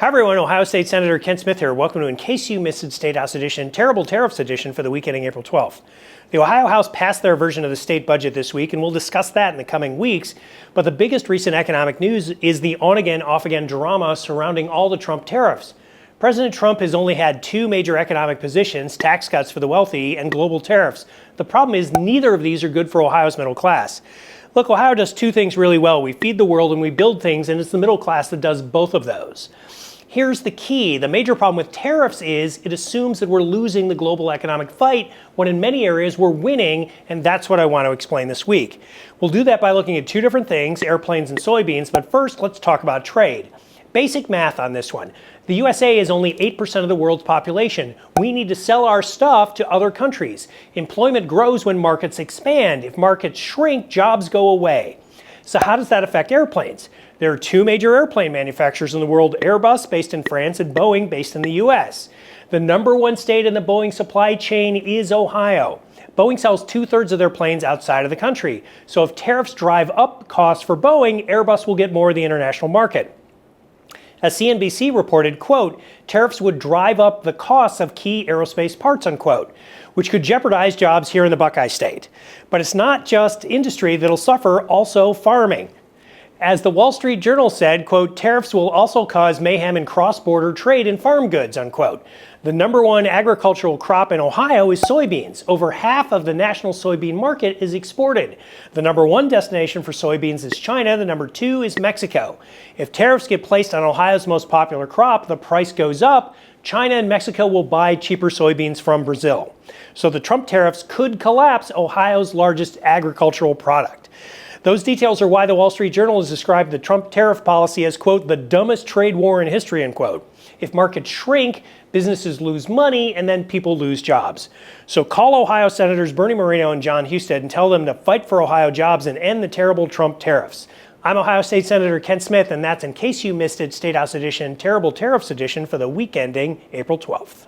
Hi everyone, Ohio State Senator Ken Smith here. Welcome to In Case You Missed It State House Edition, Terrible Tariffs Edition for the week ending April 12th. The Ohio House passed their version of the state budget this week, and we'll discuss that in the coming weeks. But the biggest recent economic news is the on-again, off-again drama surrounding all the Trump tariffs. President Trump has only had two major economic positions, tax cuts for the wealthy and global tariffs. The problem is neither of these are good for Ohio's middle class. Look, Ohio does two things really well. We feed the world and we build things, and it's the middle class that does both of those. Here's the key. The major problem with tariffs is it assumes that we're losing the global economic fight when in many areas we're winning, and that's what I want to explain this week. We'll do that by looking at two different things, airplanes and soybeans, but first let's talk about trade. Basic math on this one. The USA is only 8% of the world's population. We need to sell our stuff to other countries. Employment grows when markets expand. If markets shrink, jobs go away. So how does that affect airplanes? There are two major airplane manufacturers in the world, Airbus, based in France, and Boeing, based in the US. The number one state in the Boeing supply chain is Ohio. Boeing sells 2/3 of their planes outside of the country. So if tariffs drive up costs for Boeing, Airbus will get more of the international market. As CNBC reported, quote, tariffs would drive up the costs of key aerospace parts, unquote, which could jeopardize jobs here in the Buckeye State. But it's not just industry that'll suffer, also farming. As the Wall Street Journal said, quote, tariffs will also cause mayhem in cross-border trade in farm goods, unquote. The number one agricultural crop in Ohio is soybeans. Over half of the national soybean market is exported. The number one destination for soybeans is China. The number two is Mexico. If tariffs get placed on Ohio's most popular crop, the price goes up. China and Mexico will buy cheaper soybeans from Brazil. So the Trump tariffs could collapse Ohio's largest agricultural product. Those details are why the Wall Street Journal has described the Trump tariff policy as, quote, the dumbest trade war in history, unquote. If markets shrink, businesses lose money, and then people lose jobs. So call Ohio Senators Bernie Moreno and Jon Husted and tell them to fight for Ohio jobs and end the terrible Trump tariffs. I'm Ohio State Senator Ken Smith, and that's In Case You Missed It State House Edition, Terrible Tariffs Edition for the week ending April 12th.